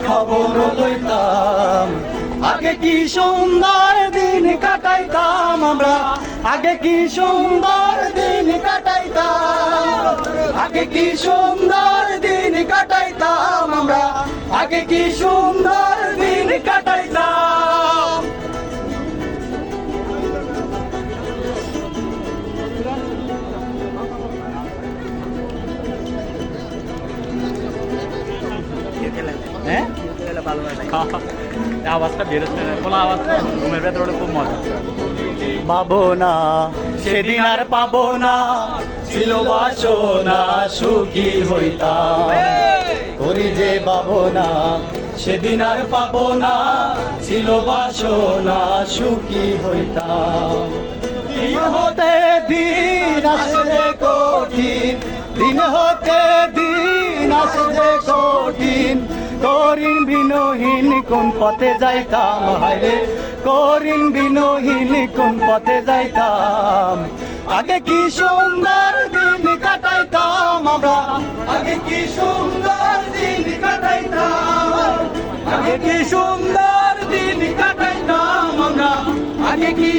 খবর লইতাম আগে কি সুন্দর দিন কাটাইতাম আমরা, আগে কি সুন্দর দিন কাটাইতাম, আগে কি সুন্দর দিন কাটাইতাম আমরা, আগে কি সুন্দর দিন কাটাইতাম। আওয়াজটা বেরোচ্ছে না, খোলা আওয়াজ ঘুমের ভেতরে খুব মজা। পাবো না সেদিন আর পাবো না, ছিল বাসনা সুখী হইতাম, করি যে পাবো না সেদিন আর পাবো না, ছিল বাসনা সুখী হইতাম। দিন হতে দিন আসে কঠিন, দিন হতে দিন আসে কঠিন, করিন বিনহীন কোন পথে যাইতাম, হায়রে করিন বিনহীন কোন পথে যাইতাম। আগে কি সুন্দর দিন কাটাইতাম আমরা, আগে কি সুন্দর দিন কাটাইতাম, আগে কি সুন্দর দিন কাটাইতাম আমরা, আগে কি